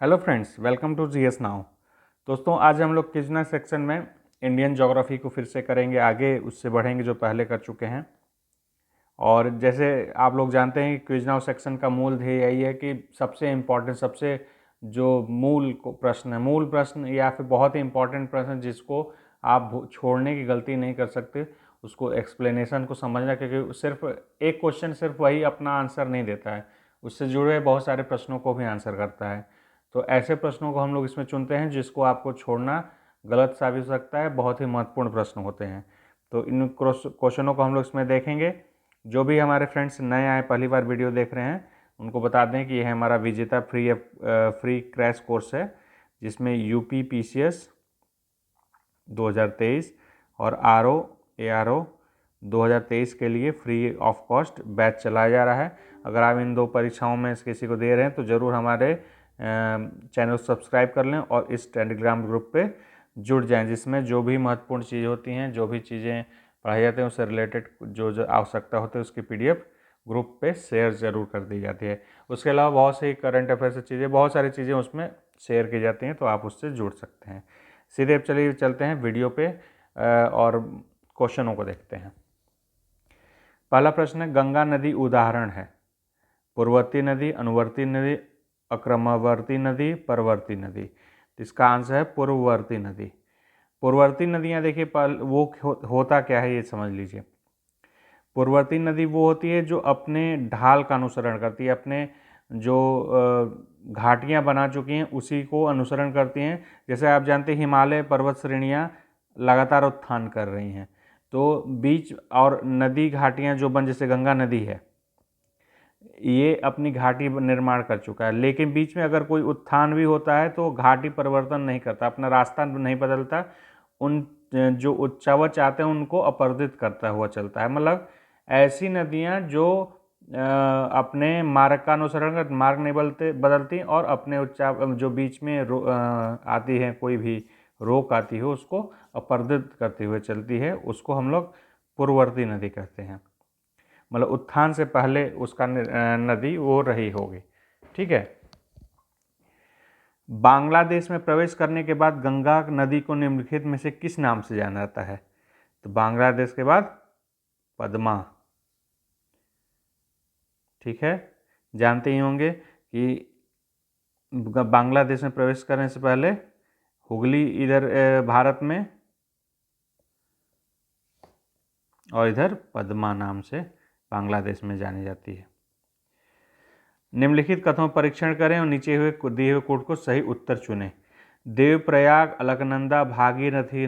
Hello friends, welcome to GS now. दोस्तों, आज हम लोग क्विज नाउ सेक्शन में इंडियन ज्योग्राफी को फिर से करेंगे, आगे उससे बढ़ेंगे जो पहले कर चुके हैं। और जैसे आप लोग जानते हैं कि क्विज नाउ सेक्शन का मूल ध्येय यही है कि सबसे इम्पोर्टेंट, सबसे जो मूल प्रश्न या फिर बहुत ही इम्पोर्टेंट प्रश्न जिसको आप छोड़ने की गलती नहीं कर सकते, उसको एक्सप्लेनेशन को समझना, क्योंकि सिर्फ एक क्वेश्चन सिर्फ वही अपना आंसर नहीं देता है, उससे जुड़े बहुत सारे प्रश्नों को भी आंसर करता है। तो ऐसे प्रश्नों को हम लोग इसमें चुनते हैं जिसको आपको छोड़ना गलत साबित हो सकता है, बहुत ही महत्वपूर्ण प्रश्न होते हैं। तो इन क्वेश्चनों को हम लोग इसमें देखेंगे। जो भी हमारे फ्रेंड्स नए आए, पहली बार वीडियो देख रहे हैं, उनको बता दें कि यह हमारा विजेता फ्री क्रैश कोर्स है, जिसमें यूपी पीसीएस 2023 और ARO 2023 के लिए फ्री ऑफ कॉस्ट बैच चलाया जा रहा है। अगर आप इन दो परीक्षाओं में से किसी को दे रहे हैं तो ज़रूर हमारे चैनल सब्सक्राइब कर लें और इस टेलीग्राम ग्रुप पे जुड़ जाएं, जिसमें जो भी महत्वपूर्ण चीज़ होती हैं, जो भी चीज़ें पढ़ाई जाती हैं, उससे रिलेटेड जो आवश्यकता होती है, उसकी PDF ग्रुप पे शेयर ज़रूर कर दी जाती है। उसके अलावा बहुत सी करंट अफेयर से चीज़ें, बहुत सारी चीज़ें उसमें शेयर की जाती हैं, तो आप उससे जुड़ सकते हैं। सीधे अब चलिए चलते हैं वीडियो पे और क्वेश्चनों को देखते हैं। पहला प्रश्न है, गंगा नदी उदाहरण है? पूर्ववर्ती नदी, अनुवर्ती नदी, अक्रमवर्ती नदी, परवर्ती नदी। तो इसका आंसर है पूर्ववर्ती नदी। पूर्ववर्ती नदियाँ देखिए, वो होता क्या है ये समझ लीजिए। पूर्ववर्ती नदी वो होती है जो अपने ढाल का अनुसरण करती है, अपने जो घाटियाँ बना चुकी हैं उसी को अनुसरण करती हैं। जैसे आप जानते हैं हिमालय पर्वत श्रेणियाँ लगातार उत्थान कर रही हैं, तो बीच और नदी घाटियाँ जो जैसे गंगा नदी है, ये अपनी घाटी निर्माण कर चुका है, लेकिन बीच में अगर कोई उत्थान भी होता है तो घाटी परिवर्तन नहीं करता, अपना रास्ता नहीं बदलता, उन जो उच्चावच आते हैं उनको अपरदित करता हुआ चलता है। मतलब ऐसी नदियाँ जो अपने मार्ग का अनुसरण कर, मार्ग नहीं बदलती और अपने जो बीच में आती है, कोई भी रोक आती है उसको अपरदित करते हुए चलती है, उसको हम लोग पूर्ववर्ती नदी कहते हैं। मतलब उत्थान से पहले उसका नदी वो रही होगी। ठीक है। बांग्लादेश में प्रवेश करने के बाद गंगा नदी को निम्नलिखित में से किस नाम से जाना जाता है? तो बांग्लादेश के बाद पद्मा। ठीक है, जानते ही होंगे कि बांग्लादेश में प्रवेश करने से पहले हुगली इधर भारत में, और इधर पद्मा नाम से बांग्लादेश में जानी जाती है। निम्नलिखित कथनों परीक्षण करें और नीचे दिए हुए कोड को सही उत्तर चुनें। देवप्रयाग अलकनंदा भागीरथी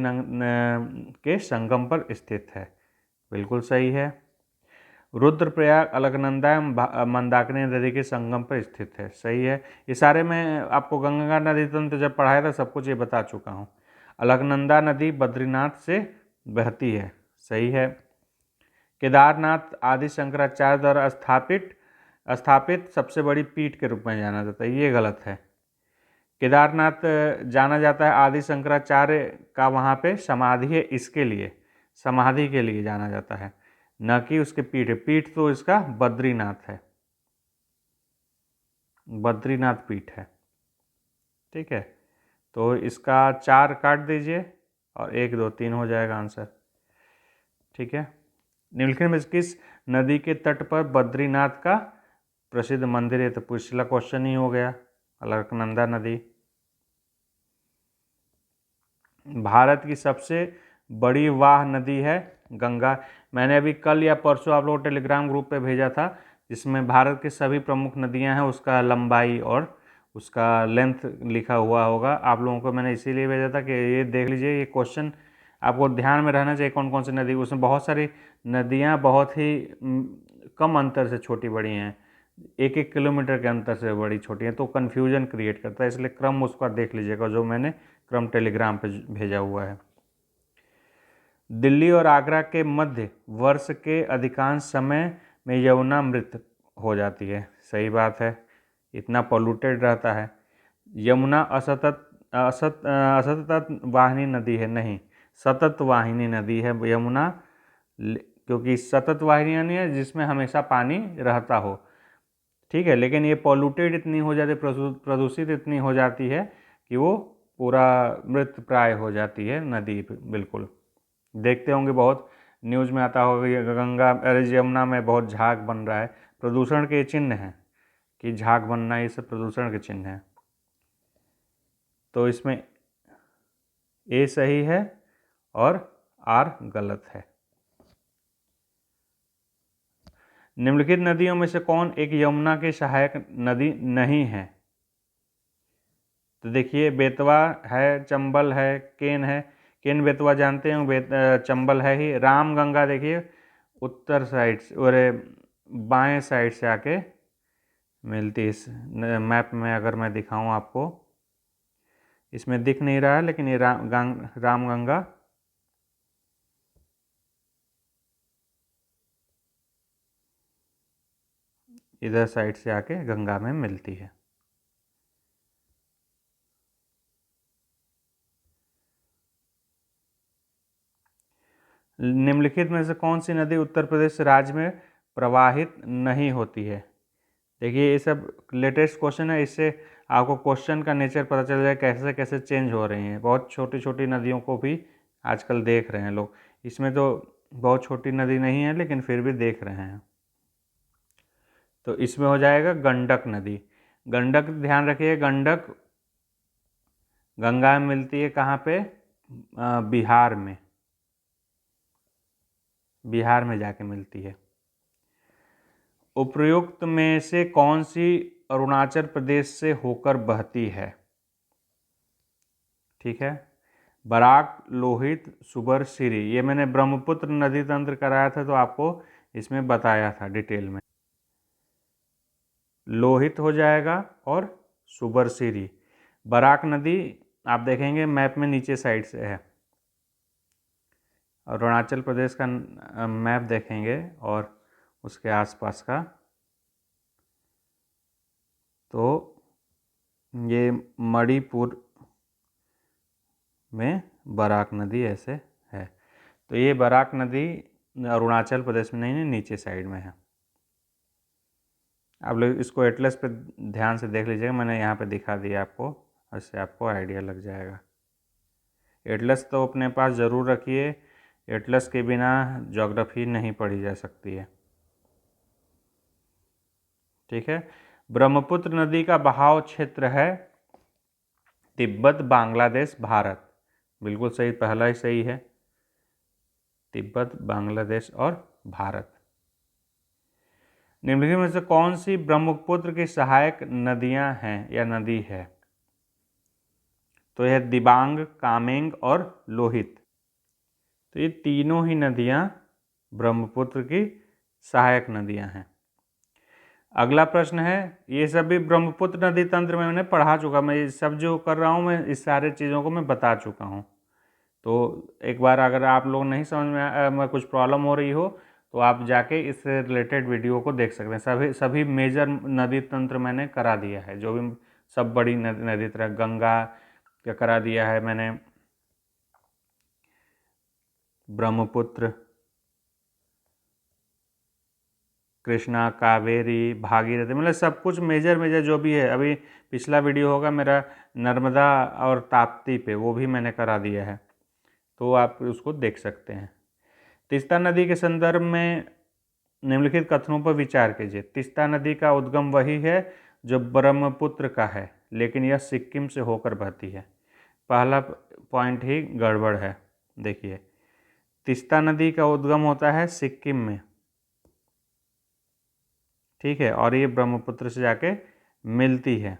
के संगम पर स्थित है, बिल्कुल सही है। रुद्रप्रयाग अलकनंदा मंदाकिनी नदी के संगम पर स्थित है, सही है। ये सारे मैं आपको गंगा नदी तंत्र जब पढ़ाया था सब कुछ ये बता चुका हूँ। अलकनंदा नदी बद्रीनाथ से बहती है, सही है। केदारनाथ आदि शंकराचार्य द्वारा स्थापित सबसे बड़ी पीठ के रूप में जाना जाता है, ये गलत है। केदारनाथ जाना जाता है आदि शंकराचार्य का वहाँ पे समाधि है, इसके लिए समाधि के लिए जाना जाता है, न कि उसके पीठ। पीठ तो इसका बद्रीनाथ है, बद्रीनाथ पीठ है। ठीक है, तो इसका 4 काट दीजिए और 1 2 3 हो जाएगा आंसर। ठीक है। निम्नलिखित में किस नदी के तट पर बद्रीनाथ का प्रसिद्ध मंदिर है? तो पिछला क्वेश्चन ही हो गया, अलकनंदा नदी। भारत की सबसे बड़ी वाह नदी है गंगा। मैंने अभी कल या परसों आप लोगों को टेलीग्राम ग्रुप पे भेजा था, जिसमें भारत की सभी प्रमुख नदियां हैं, उसका लंबाई और उसका लेंथ लिखा हुआ होगा। आप लोगों को मैंने इसीलिए भेजा था कि ये देख लीजिए, ये क्वेश्चन आपको ध्यान में रहना चाहिए कौन कौन सी नदी। उसमें बहुत सारी नदियाँ बहुत ही कम अंतर से छोटी बड़ी हैं, 1-1 किलोमीटर के अंतर से बड़ी छोटी हैं, तो कन्फ्यूजन क्रिएट करता है, इसलिए क्रम उसका देख लीजिएगा, जो मैंने क्रम टेलीग्राम पे भेजा हुआ है। दिल्ली और आगरा के मध्य वर्ष के अधिकांश समय में यमुना मृत हो जाती है, सही बात है, इतना पोल्यूटेड रहता है। यमुना असतत वाहिनी नदी है, नहीं, सतत वाहिनी नदी है यमुना, क्योंकि सतत वाहिनी यानी है जिसमें हमेशा पानी रहता हो। ठीक है, लेकिन ये पॉल्यूटेड इतनी हो जाती, प्रदूषित इतनी हो जाती है कि वो पूरा मृत प्राय हो जाती है नदी। बिल्कुल देखते होंगे, बहुत न्यूज़ में आता होगा कि गंगा अरे यमुना में बहुत झाग बन रहा है। प्रदूषण के चिन्ह हैं कि झाग बनना, ये सब प्रदूषण के चिन्ह हैं। तो इसमें ए सही है और आर गलत है। निम्नलिखित नदियों में से कौन एक यमुना की सहायक नदी नहीं है? तो देखिए, बेतवा है, चंबल है, केन है। केन बेतवा जानते हैं, चंबल है ही। रामगंगा देखिए उत्तर साइड से और बाएं साइड से आके मिलती है। इस मैप में अगर मैं दिखाऊं आपको, इसमें दिख नहीं रहा है, लेकिन ये रामगंगा इधर साइड से आके गंगा में मिलती है। निम्नलिखित में से कौन सी नदी उत्तर प्रदेश राज्य में प्रवाहित नहीं होती है? देखिए, ये सब लेटेस्ट क्वेश्चन है, इससे आपको क्वेश्चन का नेचर पता चल जाए कैसे कैसे चेंज हो रही हैं। बहुत छोटी छोटी नदियों को भी आजकल देख रहे हैं लोग। इसमें तो बहुत छोटी नदी नहीं है, लेकिन फिर भी देख रहे हैं। तो इसमें हो जाएगा गंडक नदी। गंडक, ध्यान रखिए, गंडक गंगा में मिलती है कहाँ पे? बिहार में, बिहार में जाके मिलती है। उपर्युक्त में से कौन सी अरुणाचल प्रदेश से होकर बहती है? ठीक है, बराक, लोहित, सुबरसिरी। ये मैंने ब्रह्मपुत्र नदी तंत्र कराया था तो आपको इसमें बताया था डिटेल में। लोहित हो जाएगा और सुबरसिरी। बराक नदी आप देखेंगे मैप में नीचे साइड से है। अरुणाचल प्रदेश का मैप देखेंगे और उसके आसपास का, तो ये मणिपुर में बराक नदी ऐसे है। तो ये बराक नदी अरुणाचल प्रदेश में नहीं, नीचे साइड में है। आप लोग इसको एटलस पे ध्यान से देख लीजिएगा, मैंने यहाँ पे दिखा दिया आपको, इससे आपको आइडिया लग जाएगा। एटलस तो अपने पास ज़रूर रखिए, एटलस के बिना ज्योग्राफी नहीं पढ़ी जा सकती है। ठीक है, ब्रह्मपुत्र नदी का बहाव क्षेत्र है तिब्बत, बांग्लादेश, भारत। बिल्कुल सही, पहला ही सही है, तिब्बत, बांग्लादेश और भारत। निम्नलिखित में से कौन सी ब्रह्मपुत्र की सहायक नदियां हैं या नदी है? तो यह दिबांग, कामेंग और लोहित। तो ये तीनों ही नदियां ब्रह्मपुत्र की सहायक नदियां हैं। अगला प्रश्न है, ये सब भी ब्रह्मपुत्र नदी तंत्र में मैंने पढ़ा चुका, मैं ये सब जो कर रहा हूँ मैं इस सारे चीज़ों को मैं बता चुका हूँ। तो एक बार अगर आप लोग नहीं समझ में कुछ प्रॉब्लम हो रही हो तो आप जाके इससे रिलेटेड वीडियो को देख सकते हैं। सभी मेजर नदी तंत्र मैंने करा दिया है, जो भी सब बड़ी नदी तरह गंगा का करा दिया है मैंने, ब्रह्मपुत्र, कृष्णा, कावेरी, भागीरथी, मतलब सब कुछ मेजर जो भी है। अभी पिछला वीडियो होगा मेरा नर्मदा और ताप्ती पे, वो भी मैंने करा दिया है, तो आप उसको देख सकते हैं। तीस्ता नदी के संदर्भ में निम्नलिखित कथनों पर विचार कीजिए। तीस्ता नदी का उद्गम वही है जो ब्रह्मपुत्र का है, लेकिन यह सिक्किम से होकर बहती है। पहला पॉइंट ही गड़बड़ है। देखिए, तीस्ता नदी का उद्गम होता है सिक्किम में, ठीक है, और ये ब्रह्मपुत्र से जाके मिलती है।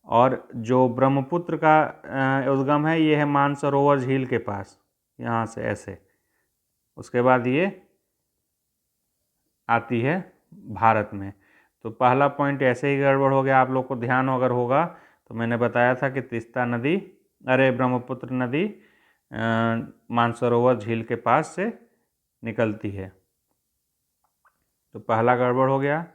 और जो ब्रह्मपुत्र का उद्गम है ये है मानसरोवर झील के पास, यहाँ से ऐसे, उसके बाद ये आती है भारत में। तो पहला पॉइंट ऐसे ही गड़बड़ हो गया। आप लोग को ध्यान अगर होगा तो मैंने बताया था कि तीस्ता नदी, अरे ब्रह्मपुत्र नदी मानसरोवर झील के पास से निकलती है, तो पहला गड़बड़ हो गया।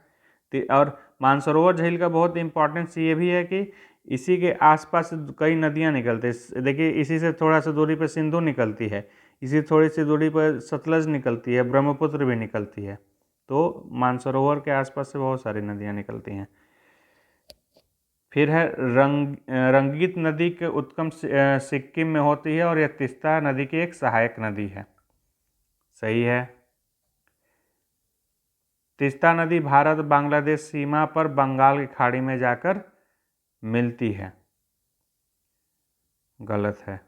और मानसरोवर झील का बहुत इंपॉर्टेंस ये भी है कि इसी के आसपास कई नदियाँ निकलती है। देखिए, इसी से थोड़ा सा दूरी पर सिंधु निकलती है, इसी थोड़ी सी दूरी पर सतलज निकलती है, ब्रह्मपुत्र भी निकलती है। तो मानसरोवर के आसपास से बहुत सारी नदियाँ निकलती हैं। फिर है रंगीत नदी के उद्गम सिक्किम में होती है और यह तीस्ता नदी की एक सहायक नदी है। सही है। तीस्ता नदी भारत बांग्लादेश सीमा पर बंगाल की खाड़ी में जाकर मिलती है। गलत है,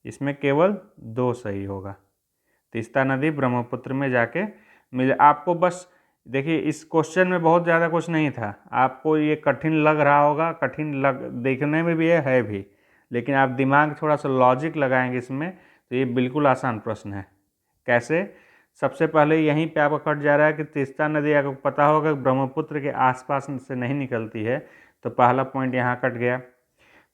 इसमें केवल 2 सही होगा। तीस्ता नदी ब्रह्मपुत्र में जाके मिले। आपको बस देखिए, इस क्वेश्चन में बहुत ज़्यादा कुछ नहीं था। आपको ये कठिन लग रहा होगा, देखने में भी है भी, लेकिन आप दिमाग थोड़ा सा लॉजिक लगाएंगे इसमें तो ये बिल्कुल आसान प्रश्न है। कैसे? सबसे पहले यहीं पे आपका कट जा रहा है कि तीस्ता नदी आपको पता होगा ब्रह्मपुत्र के आसपास से नहीं निकलती है, तो पहला पॉइंट यहाँ कट गया।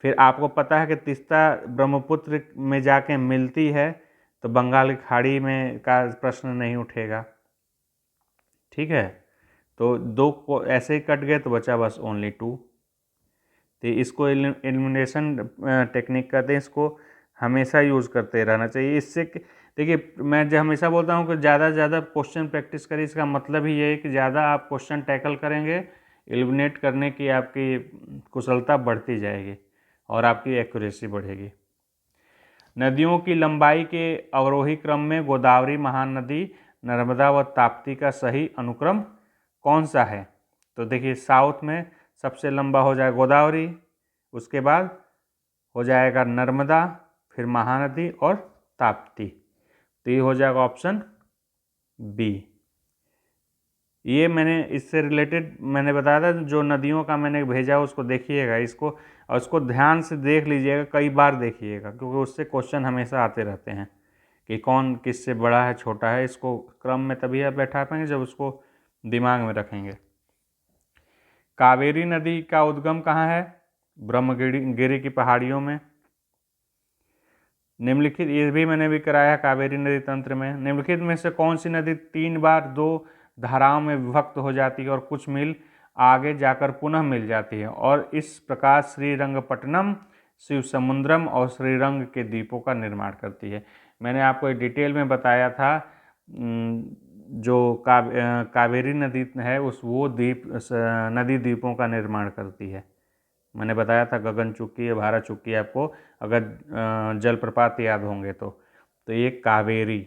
फिर आपको पता है कि तीस्ता ब्रह्मपुत्र में जाके मिलती है, तो बंगाल की खाड़ी में का प्रश्न नहीं उठेगा। ठीक है, तो 2 ऐसे ही कट गए तो बचा बस ओनली 2। तो इसको एलिमिनेशन टेक्निक कहते हैं, इसको हमेशा यूज़ करते रहना चाहिए। इससे देखिए, मैं जो हमेशा बोलता हूँ कि ज़्यादा से ज़्यादा क्वेश्चन प्रैक्टिस करिए। इसका मतलब ही ये है कि ज़्यादा आप क्वेश्चन टैकल करेंगे, एलिमिनेट करने की आपकी कुशलता बढ़ती जाएगी और आपकी एक्यूरेसी बढ़ेगी। नदियों की लंबाई के अवरोही क्रम में गोदावरी, महानदी, नर्मदा व ताप्ती का सही अनुक्रम कौन सा है? तो देखिए, साउथ में सबसे लंबा हो जाएगा गोदावरी, उसके बाद हो जाएगा नर्मदा, फिर महानदी और ताप्ती। तो ये हो जाएगा ऑप्शन बी। ये मैंने इससे रिलेटेड मैंने बताया था, जो नदियों का मैंने भेजा उसको देखिएगा, इसको और उसको ध्यान से देख लीजिएगा, कई बार देखिएगा, क्योंकि उससे क्वेश्चन हमेशा आते रहते हैं कि कौन किससे बड़ा है छोटा है। इसको क्रम में तभी आप बैठा पाएंगे जब उसको दिमाग में रखेंगे। कावेरी नदी का उद्गम कहाँ है? ब्रह्मगिरी की पहाड़ियों में। निम्नलिखित, ये भी मैंने भी कराया कावेरी नदी तंत्र में। निम्नलिखित में से कौन सी नदी 3 बार 2 धाराओं में विभक्त हो जाती है और कुछ मील आगे जाकर पुनः मिल जाती है, और इस प्रकार श्रीरंगपट्टनम, शिवसमुद्रम और श्रीरंग के द्वीपों का निर्माण करती है? मैंने आपको एक डिटेल में बताया था, जो कावेरी नदी है वो नदी द्वीपों का निर्माण करती है। मैंने बताया था गगनचुक्की या भारत चुक्की, आपको अगर जलप्रपात याद होंगे तो ये कावेरी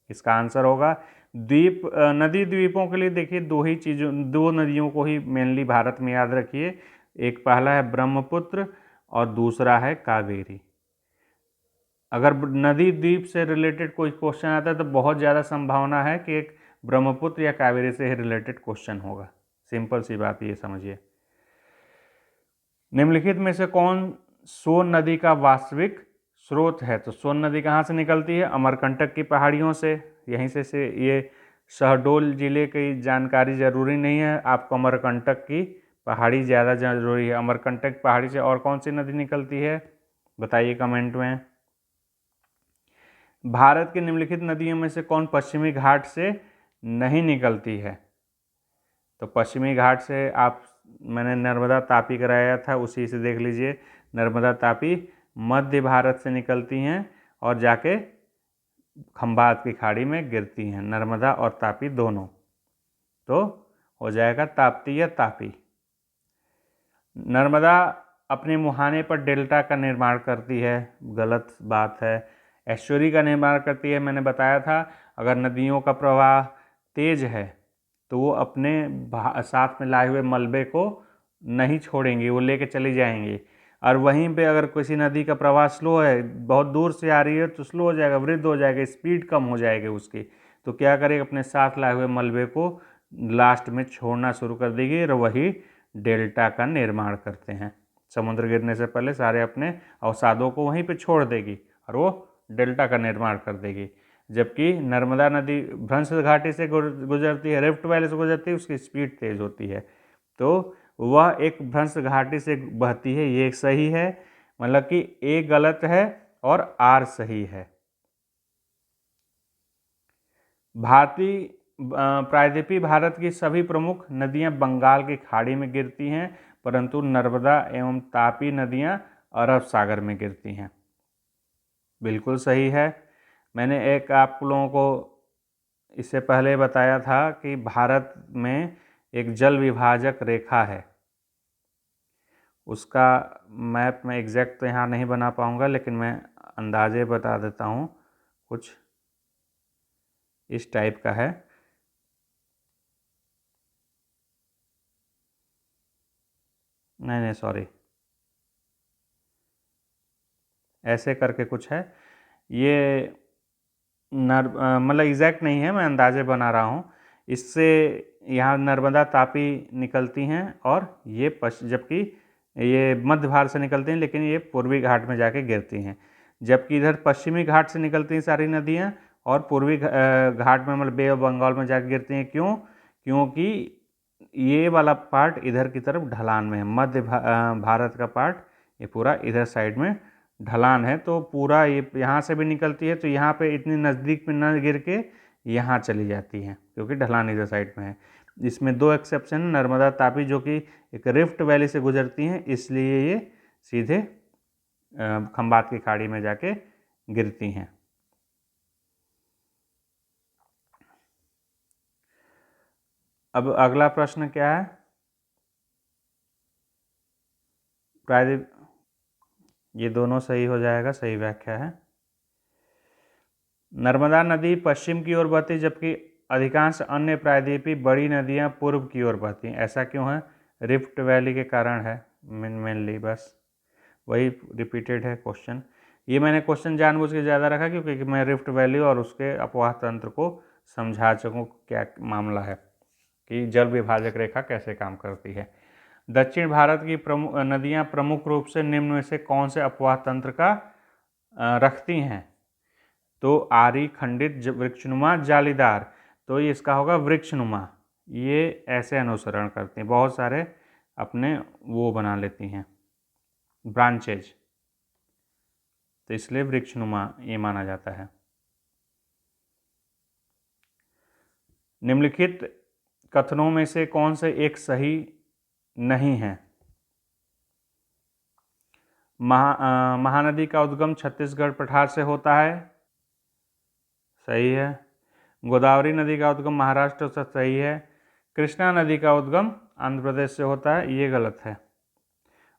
इसका आंसर होगा। नदी द्वीपों के लिए देखिए, 2 नदियों को ही मेनली भारत में याद रखिए। एक पहला है ब्रह्मपुत्र और दूसरा है कावेरी। अगर नदी द्वीप से रिलेटेड कोई क्वेश्चन आता है तो बहुत ज़्यादा संभावना है कि एक ब्रह्मपुत्र या कावेरी से ही रिलेटेड क्वेश्चन होगा। सिंपल सी बात ये समझिए। निम्नलिखित में से कौन सोन नदी का वास्तविक स्रोत है? तो सोन नदी कहाँ से निकलती है? अमरकंटक की पहाड़ियों से। यहीं से ये शहडोल जिले की जानकारी जरूरी नहीं है, आपको अमरकंटक की पहाड़ी ज़्यादा जरूरी है। अमरकंटक पहाड़ी से और कौन सी नदी निकलती है, बताइए कमेंट में। भारत की निम्नलिखित नदियों में से कौन पश्चिमी घाट से नहीं निकलती है? तो पश्चिमी घाट से मैंने नर्मदा तापी कराया था, उसी से देख लीजिए। नर्मदा तापी मध्य भारत से निकलती हैं और जाके खंबात की खाड़ी में गिरती हैं, नर्मदा और तापी दोनों। तो हो जाएगा ताप्ती या तापी। नर्मदा अपने मुहाने पर डेल्टा का निर्माण करती है, गलत बात है। एस्चुरी का निर्माण करती है, मैंने बताया था। अगर नदियों का प्रवाह तेज है तो वो अपने साथ में लाए हुए मलबे को नहीं छोड़ेंगी, वो लेके चली जाएंगी। और वहीं पे अगर किसी नदी का प्रवाह स्लो है, बहुत दूर से आ रही है, तो स्लो हो जाएगा, वृद्ध हो जाएगा, स्पीड कम हो जाएगी उसकी। तो क्या करेगी, अपने साथ लाए हुए मलबे को लास्ट में छोड़ना शुरू कर देगी और वही डेल्टा का निर्माण करते हैं। समुद्र गिरने से पहले सारे अपने अवसादों को वहीं पे छोड़ देगी और वो डेल्टा का निर्माण कर देगी। जबकि नर्मदा नदी भ्रंश घाटी से गुजरती है, रिफ्ट वैली से गुजरती है, उसकी स्पीड तेज होती है, तो वह एक भ्रंश घाटी से बहती है। ये सही है, मतलब कि ए गलत है और आर सही है। प्रायद्वीपीय भारत की सभी प्रमुख नदियां बंगाल की खाड़ी में गिरती हैं, परंतु नर्मदा एवं तापी नदियां अरब सागर में गिरती हैं। बिल्कुल सही है। मैंने एक आप लोगों को इससे पहले बताया था कि भारत में एक जल विभाजक रेखा है, उसका मैप मैं एग्जैक्ट तो यहाँ नहीं बना पाऊँगा, लेकिन मैं अंदाजे बता देता हूँ। कुछ इस टाइप का है। नहीं सॉरी, ऐसे करके कुछ है ये। मतलब एग्जैक्ट नहीं है, मैं अंदाजे बना रहा हूँ। इससे यहाँ नर्मदा तापी निकलती हैं और ये जबकि ये मध्य भारत से निकलती हैं, लेकिन ये पूर्वी घाट में जाके गिरती हैं। जबकि इधर पश्चिमी घाट से निकलती हैं सारी नदियाँ और पूर्वी घाट में मतलब बे ऑफ बंगाल में जाके गिरती हैं। क्यों? क्योंकि ये वाला पार्ट इधर की तरफ ढलान में है। मध्य भारत का पार्ट ये पूरा इधर साइड में ढलान है, तो पूरा ये यहाँ से भी निकलती है, तो यहाँ पे इतनी नज़दीक में न गिर के यहाँ चली जाती है, क्योंकि ढलान इधर साइड में है। इसमें दो एक्सेप्शन, नर्मदा तापी जो कि एक रिफ्ट वैली से गुजरती हैं, इसलिए ये सीधे खंबात की खाड़ी में जाके गिरती हैं। अब अगला प्रश्न क्या है? प्रायद्वीप, ये दोनों सही हो जाएगा, सही व्याख्या है। नर्मदा नदी पश्चिम की ओर बहती, जबकि अधिकांश अन्य प्रायद्वीपीय बड़ी नदियां पूर्व की ओर बहती हैं। ऐसा क्यों है? रिफ्ट वैली के कारण है मेनली, बस वही रिपीटेड है क्वेश्चन। ये मैंने क्वेश्चन जानबूझ के ज़्यादा रखा क्योंकि मैं रिफ्ट वैली और उसके अपवाह तंत्र को समझा सकूँ क्या मामला है, कि जल विभाजक रेखा कैसे काम करती है। दक्षिण भारत की नदियाँ प्रमुख रूप से निम्न में से कौन से अपवाह तंत्र का रखती हैं? तो आरी, खंडित, वृक्षनुमा, जालीदार। तो ये इसका होगा वृक्षनुमा। ये ऐसे अनुसरण करती हैं, बहुत सारे अपने वो बना लेती हैं ब्रांचेज, तो इसलिए वृक्षनुमा ये माना जाता है। निम्नलिखित कथनों में से कौन से एक सही नहीं है? महानदी का उद्गम छत्तीसगढ़ पठार से होता है, सही है। गोदावरी नदी का उद्गम महाराष्ट्र से, सही है। कृष्णा नदी का उद्गम आंध्र प्रदेश से होता है, ये गलत है।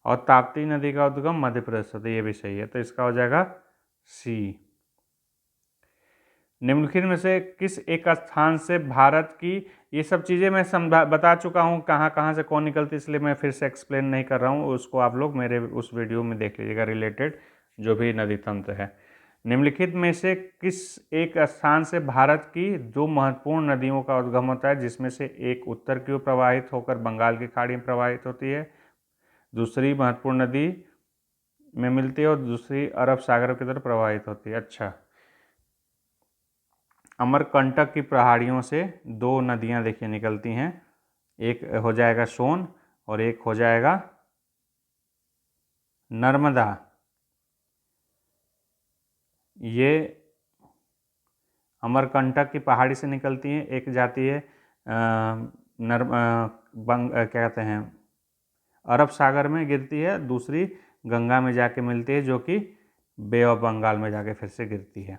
और ताप्ती नदी का उद्गम मध्य प्रदेश से होता है, ये भी सही है। तो इसका हो जाएगा सी। निम्नलिखित में से किस एक स्थान से भारत की, ये सब चीज़ें मैं बता चुका हूँ कहाँ कहाँ से कौन निकलती, इसलिए मैं फिर से एक्सप्लेन नहीं कर रहा हूँ, उसको आप लोग मेरे उस वीडियो में देख लीजिएगा, रिलेटेड जो भी नदी तंत्र है। निम्नलिखित में से किस एक स्थान से भारत की दो महत्वपूर्ण नदियों का उद्गम होता है, जिसमें से एक उत्तर की ओर प्रवाहित होकर बंगाल की खाड़ी में प्रवाहित होती है, दूसरी महत्वपूर्ण नदी में मिलती है और दूसरी अरब सागर की तरफ प्रवाहित होती है? अच्छा, अमरकंटक की पहाड़ियों से दो नदियां देखिए निकलती हैं, एक हो जाएगा सोन और एक हो जाएगा नर्मदा। ये अमरकंटक की पहाड़ी से निकलती हैं, एक जाती है क्या कहते हैं अरब सागर में गिरती है, दूसरी गंगा में जाके मिलती है, जो कि बे ऑफ बंगाल में जाके फिर से गिरती है।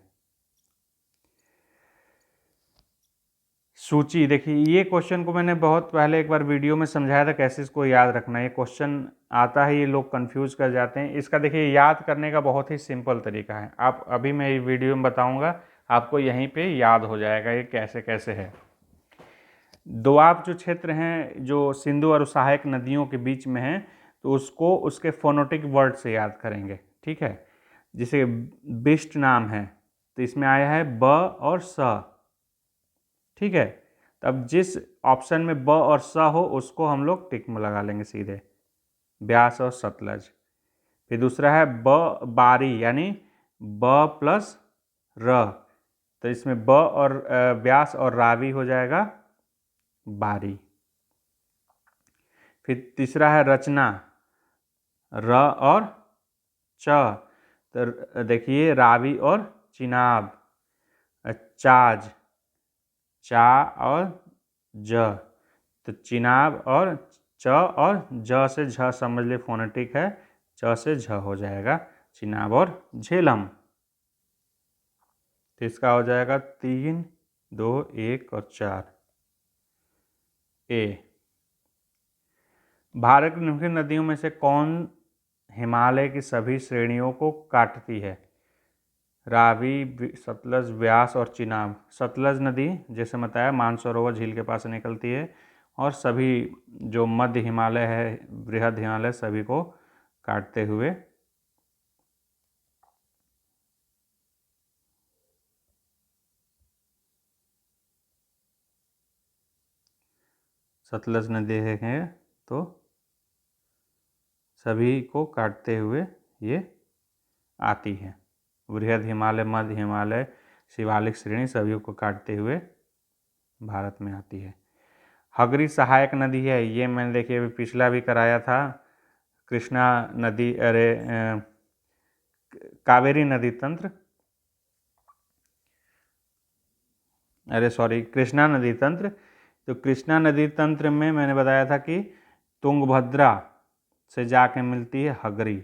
सूची देखिए, ये क्वेश्चन को मैंने बहुत पहले एक बार वीडियो में समझाया था कैसे इसको याद रखना है। ये क्वेश्चन आता है, ये लोग कंफ्यूज कर जाते हैं। इसका देखिए याद करने का बहुत ही सिंपल तरीका है, आप अभी मैं ये वीडियो में बताऊंगा, आपको यहीं पे याद हो जाएगा ये कैसे कैसे है। दोआब जो क्षेत्र हैं जो सिंधु और सहायक नदियों के बीच में हैं, तो उसको उसके फोनोटिक वर्ड से याद करेंगे, ठीक है। जैसे बिस्ट नाम है, तो इसमें आया है ब और स, ठीक है। तब जिस ऑप्शन में ब और स हो उसको हम लोग टिक में लगा लेंगे सीधे, ब्यास और सतलज। फिर दूसरा है बारी, यानी ब प्लस र, तो इसमें ब और ब्यास और रावी हो जाएगा बारी। फिर तीसरा है रचना, र और च, तो देखिए रावी और चिनाब, चाज, चा और ज, तो चिनाब और च और ज से झ समझ ले फोनेटिक है, च से झ हो जाएगा चिनाब और झेलम। तो इसका हो जाएगा 3 2, 1 और 4। ए। भारत की निम्नलिखित नदियों में से कौन हिमालय की सभी श्रेणियों को काटती है? रावी, सतलज, व्यास और चिनाब। सतलज नदी जैसे बताया मानसरोवर झील के पास से निकलती है और सभी जो मध्य हिमालय है, बृहद हिमालय, सभी को काटते हुए सतलज नदी है तो सभी को काटते हुए ये आती है। बृहद हिमालय, मध्य हिमालय, शिवालिक श्रेणी सभी को काटते हुए भारत में आती है। हगरी सहायक नदी है, ये मैंने देखिए अभी पिछला भी कराया था। कृष्णा नदी, अरे कावेरी नदी तंत्र, अरे सॉरी, कृष्णा नदी तंत्र। तो कृष्णा नदी तंत्र में मैंने बताया था कि तुंगभद्रा से जाके मिलती है हगरी,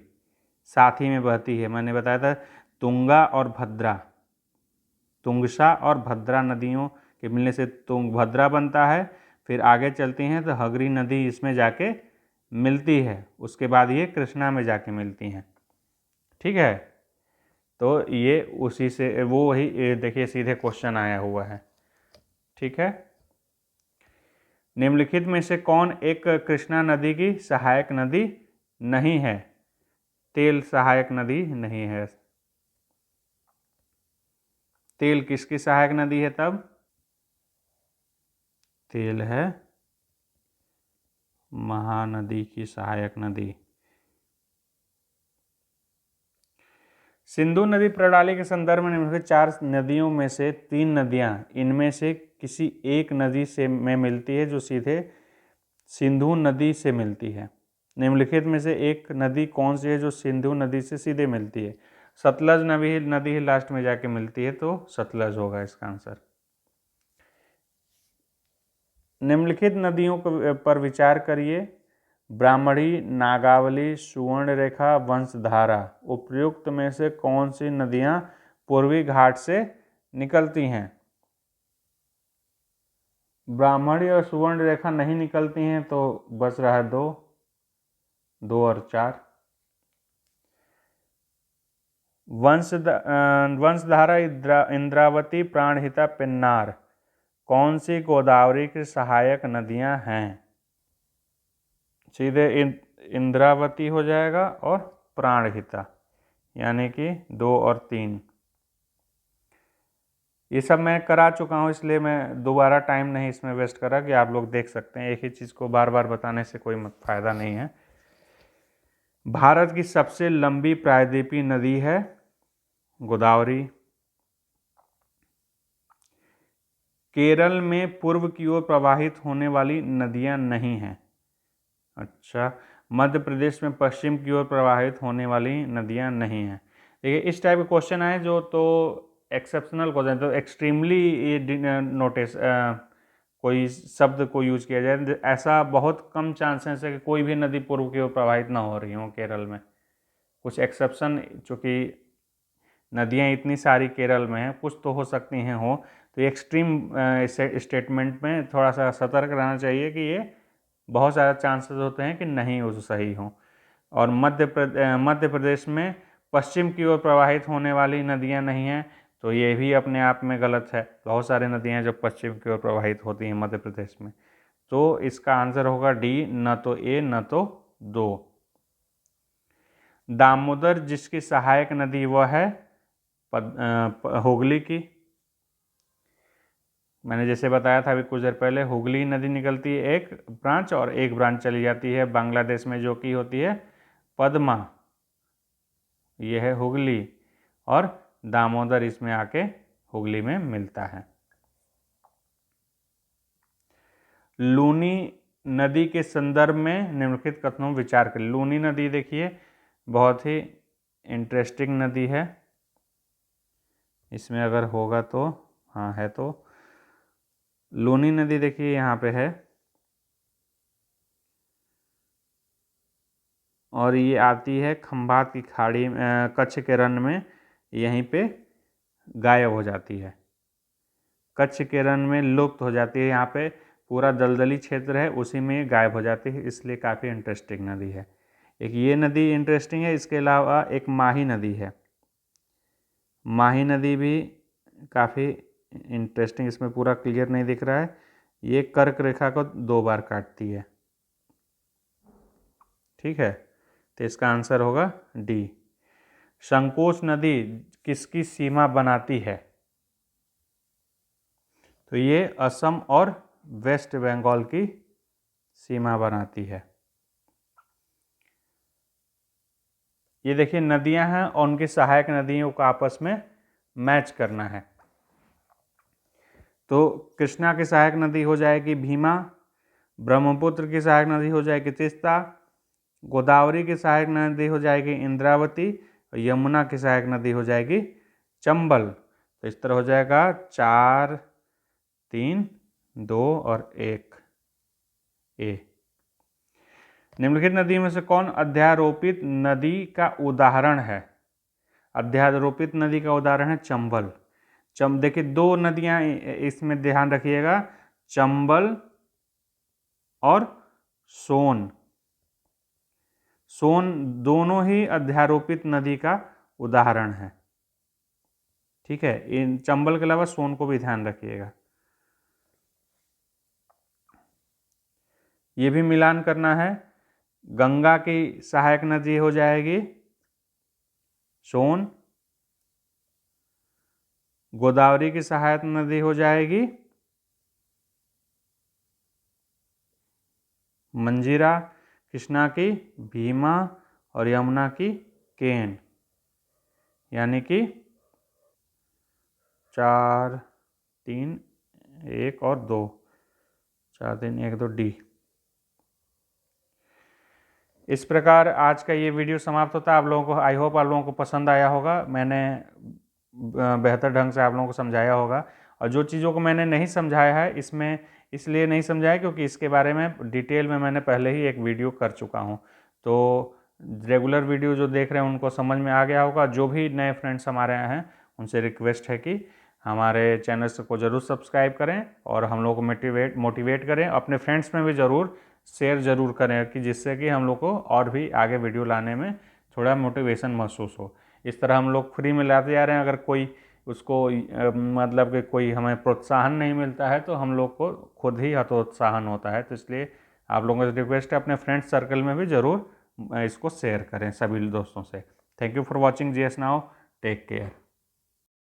साथ ही में बहती है। मैंने बताया था तुंगा और भद्रा, तुंगसा और भद्रा नदियों के मिलने से तुंगभद्रा बनता है। फिर आगे चलती हैं तो हगरी नदी इसमें जाके मिलती है, उसके बाद ये कृष्णा में जाके मिलती हैं। ठीक है, तो ये उसी से वो वही देखिए सीधे क्वेश्चन आया हुआ है। ठीक है, निम्नलिखित में से कौन एक कृष्णा नदी की सहायक नदी नहीं है? तेल सहायक नदी नहीं है। तेल किसकी सहायक नदी है तब? तेल है महानदी की सहायक नदी। सिंधु नदी प्रणाली के संदर्भ में निम्नलिखित 4 नदियों में से 3 नदियां इनमें से किसी एक नदी से में मिलती है जो सीधे सिंधु नदी से मिलती है। निम्नलिखित में से एक नदी कौन सी है जो सिंधु नदी से सीधे मिलती है? सतलज नदी ही लास्ट में जाके मिलती है, तो सतलज होगा इसका आंसर। निम्नलिखित नदियों पर विचार करिए। ब्राह्मणी, नागावली, सुवर्णरेखा, वंशधारा। उपर्युक्त में से कौन सी नदियां पूर्वी घाट से निकलती हैं? ब्राह्मणी और सुवर्णरेखा नहीं निकलती हैं, तो बच रहा है 2 और 4। वंशधारा, इंद्रावती, प्राणहिता, पेन्नार। कौन सी गोदावरी की सहायक नदियां हैं? सीधे इंद्रावती हो जाएगा और प्राणहिता, यानी कि 2 और 3। ये सब मैं करा चुका हूँ, इसलिए मैं दोबारा टाइम नहीं इसमें वेस्ट करा कि आप लोग देख सकते हैं। एक ही चीज़ को बार बार बताने से कोई फायदा नहीं है। भारत की सबसे लंबी प्रायद्वीपीय नदी है गोदावरी। केरल में पूर्व की ओर प्रवाहित होने वाली नदियां नहीं हैं। अच्छा, मध्य प्रदेश में पश्चिम की ओर प्रवाहित होने वाली नदियां नहीं हैं। देखिए इस टाइप के क्वेश्चन आए जो तो एक्सेप्शनल क्वेश्चन, तो एक्सट्रीमली नोटिस कोई शब्द को यूज किया जाए, ऐसा बहुत कम चांसेस है कि कोई भी नदी पूर्व की ओर प्रवाहित ना हो रही हो केरल में। कुछ एक्सेप्शन, चूँकि नदियाँ इतनी सारी केरल में हैं, कुछ तो हो सकती हैं हो, तो एक्सट्रीम स्टेटमेंट में थोड़ा सा सतर्क रहना चाहिए कि ये बहुत ज़्यादा चांसेस होते हैं कि नहीं वो सही हो। और मध्य प्रदेश में पश्चिम की ओर प्रवाहित होने वाली नदियां नहीं हैं, तो ये भी अपने आप में गलत है। बहुत सारी नदियां जो पश्चिम की ओर प्रवाहित होती हैं मध्य प्रदेश में। तो इसका आंसर होगा डी, न तो ए न तो 2। दामोदर जिसकी सहायक नदी वह है हुगली की। मैंने जैसे बताया था अभी कुछ देर पहले, हुगली नदी निकलती है एक ब्रांच, और एक ब्रांच चली जाती है बांग्लादेश में जो कि होती है पद्मा। ये है हुगली, और दामोदर इसमें आके हुगली में मिलता है। लूनी नदी के संदर्भ में निम्नलिखित कथनों विचार करें। लूनी नदी देखिए बहुत ही इंटरेस्टिंग नदी है। इसमें अगर होगा तो हाँ है, तो लूनी नदी देखिए यहाँ पे है, और ये आती है खंभात की खाड़ी, कच्छ के रण में, यहीं पे गायब हो जाती है। कच्छ के रण में लुप्त हो जाती है। यहाँ पे पूरा दलदली क्षेत्र है, उसी में गायब हो जाती है, इसलिए काफ़ी इंटरेस्टिंग नदी है। एक ये नदी इंटरेस्टिंग है। इसके अलावा एक माही नदी है। माही नदी भी काफ़ी इंटरेस्टिंग, इसमें पूरा क्लियर नहीं दिख रहा है। ये कर्क रेखा को 2 बार काटती है। ठीक है, तो इसका आंसर होगा डी। संकोच नदी किसकी सीमा बनाती है? तो ये असम और वेस्ट बंगाल की सीमा बनाती है। ये देखिए नदियां हैं और उनकी सहायक नदियों को आपस में मैच करना है। तो कृष्णा की सहायक नदी हो जाएगी भीमा, ब्रह्मपुत्र की सहायक नदी हो जाएगी तीस्ता, गोदावरी की सहायक नदी हो जाएगी इंद्रावती, और यमुना की सहायक नदी हो जाएगी चंबल। तो इस तरह हो जाएगा 4, 3, 2 और 1 ए। निम्नलिखित नदी में से कौन अध्यारोपित नदी का उदाहरण है? अध्यारोपित नदी का उदाहरण है चंबल। देखिए 2 नदियां इसमें ध्यान रखिएगा, चंबल और सोन। सोन दोनों ही अध्यारोपित नदी का उदाहरण है। ठीक है, इन चंबल के अलावा सोन को भी ध्यान रखिएगा। ये भी मिलान करना है। गंगा की सहायक नदी हो जाएगी सोन, गोदावरी की सहायक नदी हो जाएगी मंजीरा, कृष्णा की भीमा और यमुना की केन। यानी कि 4, 3, 1 और 2, 4, 3, 1, 2 डी। इस प्रकार आज का ये वीडियो समाप्त होता है। आप लोगों को, आई होप आप लोगों को पसंद आया होगा। मैंने बेहतर ढंग से आप लोगों को समझाया होगा, और जो चीज़ों को मैंने नहीं समझाया है इसमें इसलिए नहीं समझाया क्योंकि इसके बारे में डिटेल में मैंने पहले ही एक वीडियो कर चुका हूँ। तो रेगुलर वीडियो जो देख रहे हैं उनको समझ में आ गया होगा। जो भी नए फ्रेंड्स हमारे यहाँ हैं उनसे रिक्वेस्ट है कि हमारे चैनल को ज़रूर सब्सक्राइब करें और हम लोग को मोटिवेट करें। अपने फ्रेंड्स में भी ज़रूर शेयर ज़रूर करें कि जिससे कि हम लोग को और भी आगे वीडियो लाने में थोड़ा मोटिवेशन महसूस हो। इस तरह हम लोग फ्री में लाते जा रहे हैं। अगर कोई उसको मतलब कि कोई हमें प्रोत्साहन नहीं मिलता है तो हम लोग को खुद ही हतोत्साहन होता है। तो इसलिए आप लोगों से रिक्वेस्ट है अपने फ्रेंड्स सर्कल में भी ज़रूर इसको शेयर करें सभी दोस्तों से। Thank you for watching GS now. Take care.